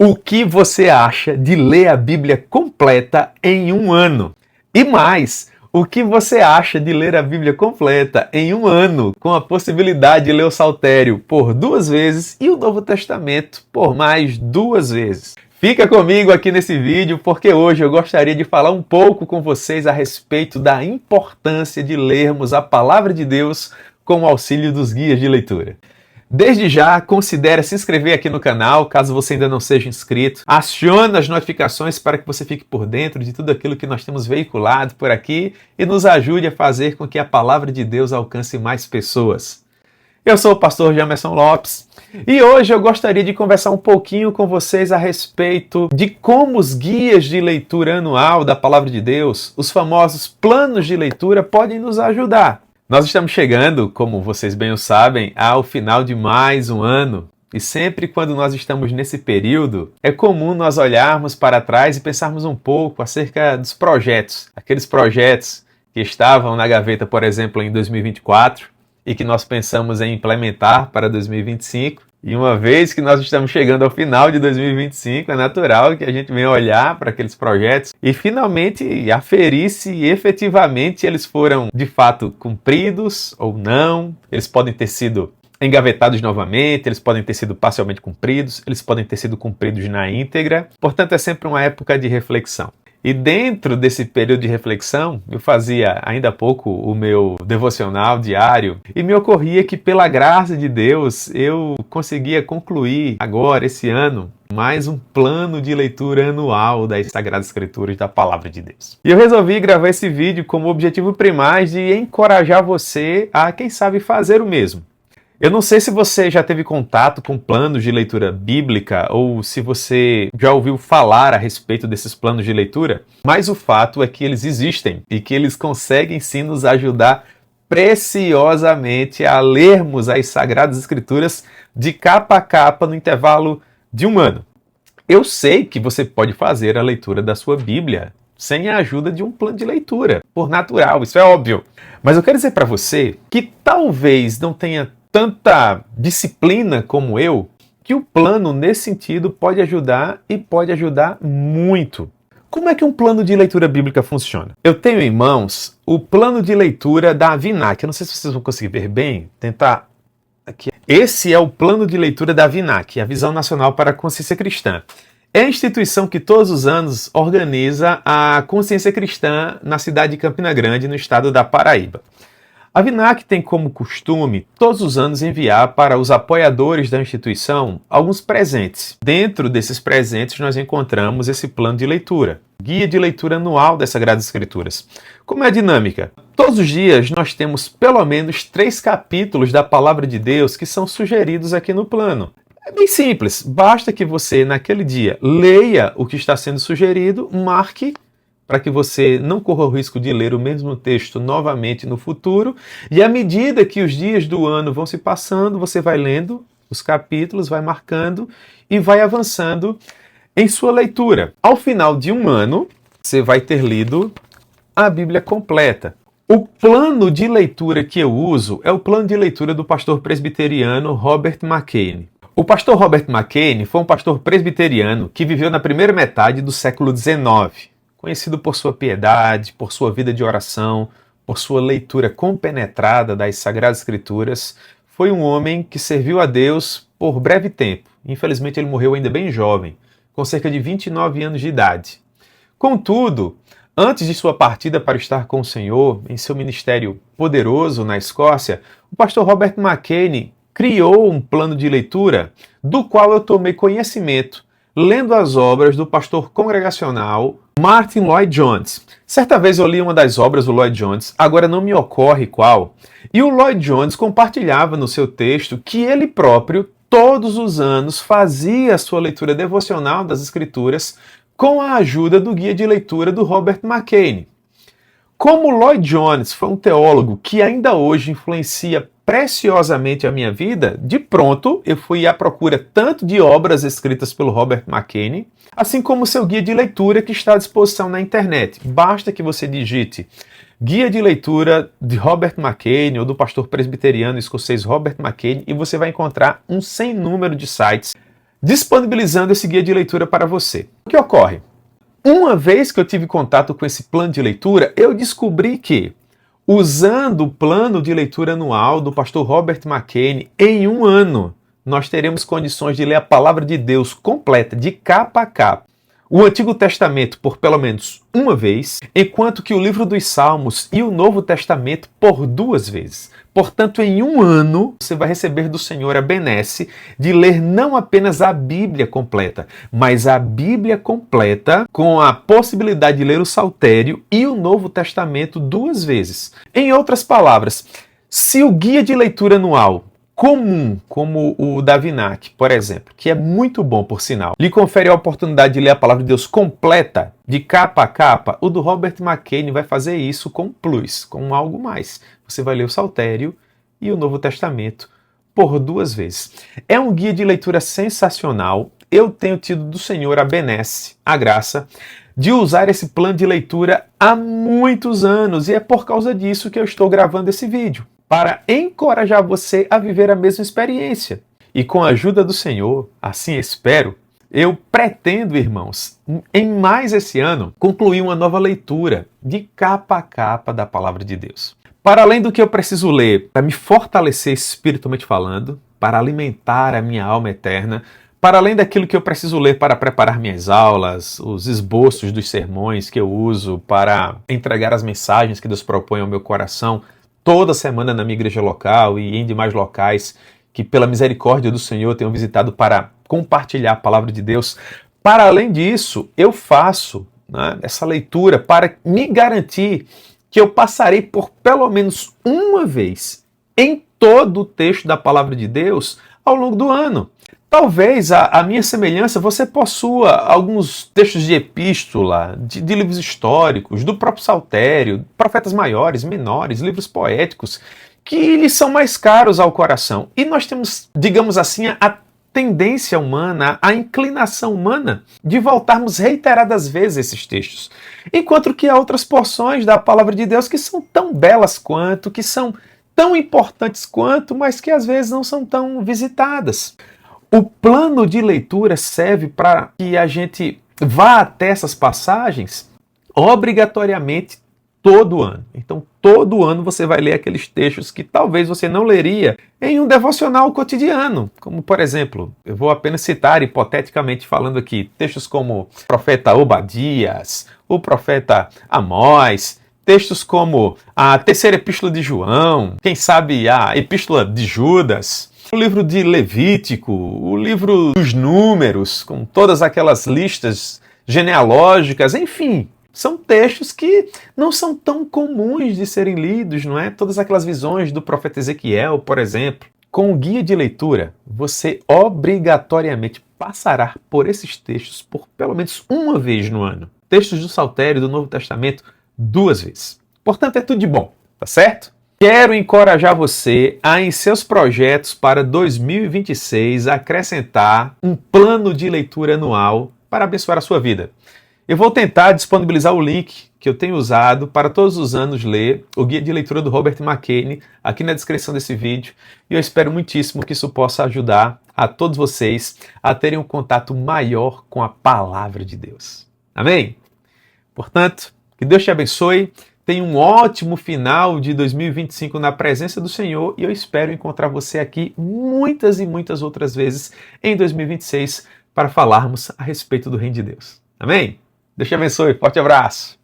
O que você acha de ler a Bíblia completa em um ano? E mais, o que você acha de ler a Bíblia completa em um ano, com a possibilidade de ler o Saltério por 2 vezes e o Novo Testamento por mais 2 vezes? Fica comigo aqui nesse vídeo, porque hoje eu gostaria de falar um pouco com vocês a respeito da importância de lermos a Palavra de Deus com o auxílio dos guias de leitura. Desde já, considere se inscrever aqui no canal, caso você ainda não seja inscrito. Acione as notificações para que você fique por dentro de tudo aquilo que nós temos veiculado por aqui e nos ajude a fazer com que a Palavra de Deus alcance mais pessoas. Eu sou o pastor Jamerson Lopes e hoje eu gostaria de conversar um pouquinho com vocês a respeito de como os guias de leitura anual da Palavra de Deus, os famosos planos de leitura, podem nos ajudar. Nós estamos chegando, como vocês bem o sabem, ao final de mais um ano. E sempre quando nós estamos nesse período, é comum nós olharmos para trás e pensarmos um pouco acerca dos projetos. Aqueles projetos que estavam na gaveta, por exemplo, em 2024 e que nós pensamos em implementar para 2025. E uma vez que nós estamos chegando ao final de 2025, é natural que a gente venha olhar para aqueles projetos e finalmente aferir se efetivamente eles foram de fato cumpridos ou não. Eles podem ter sido engavetados novamente, eles podem ter sido parcialmente cumpridos, eles podem ter sido cumpridos na íntegra. Portanto, é sempre uma época de reflexão. E dentro desse período de reflexão, eu fazia ainda há pouco o meu devocional diário e me ocorria que, pela graça de Deus, eu conseguia concluir agora, esse ano, mais um plano de leitura anual das Sagradas Escrituras, da Palavra de Deus. E eu resolvi gravar esse vídeo com o objetivo primaz de encorajar você a, quem sabe, fazer o mesmo. Eu não sei se você já teve contato com planos de leitura bíblica ou se você já ouviu falar a respeito desses planos de leitura, mas o fato é que eles existem e que eles conseguem sim nos ajudar preciosamente a lermos as Sagradas Escrituras de capa a capa no intervalo de um ano. Eu sei que você pode fazer a leitura da sua Bíblia sem a ajuda de um plano de leitura, por natural, isso é óbvio. Mas eu quero dizer para você que talvez não tenha tanta disciplina como eu, que o plano nesse sentido pode ajudar e pode ajudar muito. Como é que um plano de leitura bíblica funciona? Eu tenho em mãos o plano de leitura da VINAC. Eu não sei se vocês vão conseguir ver bem, tentar aqui. Esse é o plano de leitura da VINAC, a Visão Nacional para a Consciência Cristã. É a instituição que todos os anos organiza a consciência cristã na cidade de Campina Grande, no estado da Paraíba. A VINAC tem como costume, todos os anos, enviar para os apoiadores da instituição alguns presentes. Dentro desses presentes, nós encontramos esse plano de leitura, guia de leitura anual das Sagradas Escrituras. Como é a dinâmica? Todos os dias nós temos pelo menos 3 capítulos da Palavra de Deus que são sugeridos aqui no plano. É bem simples, basta que você, naquele dia, leia o que está sendo sugerido, marque, para que você não corra o risco de ler o mesmo texto novamente no futuro. E à medida que os dias do ano vão se passando, você vai lendo os capítulos, vai marcando e vai avançando em sua leitura. Ao final de um ano, você vai ter lido a Bíblia completa. O plano de leitura que eu uso é o plano de leitura do pastor presbiteriano Robert McKinney. O pastor Robert McKinney foi um pastor presbiteriano que viveu na primeira metade do século XIX. Conhecido por sua piedade, por sua vida de oração, por sua leitura compenetrada das Sagradas Escrituras, foi um homem que serviu a Deus por breve tempo. Infelizmente, ele morreu ainda bem jovem, com cerca de 29 anos de idade. Contudo, antes de sua partida para estar com o Senhor, em seu ministério poderoso na Escócia, o pastor Robert McKinney criou um plano de leitura do qual eu tomei conhecimento lendo as obras do pastor congregacional Martyn Lloyd-Jones. Certa vez eu li uma das obras do Lloyd-Jones, agora não me ocorre qual, e o Lloyd-Jones compartilhava no seu texto que ele próprio, todos os anos, fazia a sua leitura devocional das Escrituras com a ajuda do guia de leitura do Robert McKinney. Como Lloyd-Jones foi um teólogo que ainda hoje influencia preciosamente a minha vida, de pronto eu fui à procura tanto de obras escritas pelo Robert McKinney, assim como seu guia de leitura que está à disposição na internet. Basta que você digite Guia de Leitura de Robert McKinney ou do pastor presbiteriano escocês Robert McKinney e você vai encontrar um sem número de sites disponibilizando esse guia de leitura para você. O que ocorre? Uma vez que eu tive contato com esse plano de leitura, eu descobri que, usando o plano de leitura anual do pastor Robert McKinney, em um ano, nós teremos condições de ler a palavra de Deus completa, de capa a capa, o Antigo Testamento por pelo menos uma vez, enquanto que o livro dos Salmos e o Novo Testamento por 2 vezes. Portanto, em um ano, você vai receber do Senhor a benesse de ler não apenas a Bíblia completa, mas a Bíblia completa com a possibilidade de ler o Saltério e o Novo Testamento 2 vezes. Em outras palavras, se o guia de leitura anual comum, como o da Vinac, por exemplo, que é muito bom, por sinal, lhe confere a oportunidade de ler a palavra de Deus completa, de capa a capa, o do Robert McKinney vai fazer isso com plus, com algo mais. Você vai ler o Saltério e o Novo Testamento por 2 vezes. É um guia de leitura sensacional. Eu tenho tido do Senhor a benesse, a graça, de usar esse plano de leitura há muitos anos, e é por causa disso que eu estou gravando esse vídeo, para encorajar você a viver a mesma experiência. E com a ajuda do Senhor, assim espero, eu pretendo, irmãos, em mais esse ano, concluir uma nova leitura de capa a capa da Palavra de Deus. Para além do que eu preciso ler para me fortalecer espiritualmente falando, para alimentar a minha alma eterna, para além daquilo que eu preciso ler para preparar minhas aulas, os esboços dos sermões que eu uso para entregar as mensagens que Deus propõe ao meu coração, toda semana na minha igreja local e em demais locais que, pela misericórdia do Senhor, tenho visitado para compartilhar a palavra de Deus. Para além disso, eu faço essa leitura para me garantir que eu passarei por pelo menos uma vez em todo o texto da palavra de Deus ao longo do ano. Talvez a minha semelhança você possua alguns textos de epístola, de livros históricos, do próprio Saltério, profetas maiores, menores, livros poéticos, que lhes são mais caros ao coração. E nós temos, digamos assim, a tendência humana, a inclinação humana de voltarmos reiteradas vezes a esses textos. Enquanto que há outras porções da palavra de Deus que são tão belas quanto, que são tão importantes quanto, mas que às vezes não são tão visitadas. O plano de leitura serve para que a gente vá até essas passagens obrigatoriamente todo ano. Então, todo ano você vai ler aqueles textos que talvez você não leria em um devocional cotidiano. Como, por exemplo, eu vou apenas citar, hipoteticamente falando aqui, textos como o profeta Obadias, o profeta Amós, textos como a terceira epístola de João, quem sabe a epístola de Judas, o livro de Levítico, o livro dos Números, com todas aquelas listas genealógicas, enfim, são textos que não são tão comuns de serem lidos, não é? Todas aquelas visões do profeta Ezequiel, por exemplo. Com o guia de leitura, você obrigatoriamente passará por esses textos por pelo menos uma vez no ano. Textos do Saltério do Novo Testamento 2 vezes. Portanto, é tudo de bom, tá certo? Quero encorajar você a, em seus projetos para 2026, acrescentar um plano de leitura anual para abençoar a sua vida. Eu vou tentar disponibilizar o link que eu tenho usado para todos os anos ler o guia de leitura do Robert McKinney aqui na descrição desse vídeo, e eu espero muitíssimo que isso possa ajudar a todos vocês a terem um contato maior com a palavra de Deus. Amém? Portanto, que Deus te abençoe. Tenha um ótimo final de 2025 na presença do Senhor, e eu espero encontrar você aqui muitas e muitas outras vezes em 2026 para falarmos a respeito do Reino de Deus. Amém? Deus te abençoe. Forte abraço.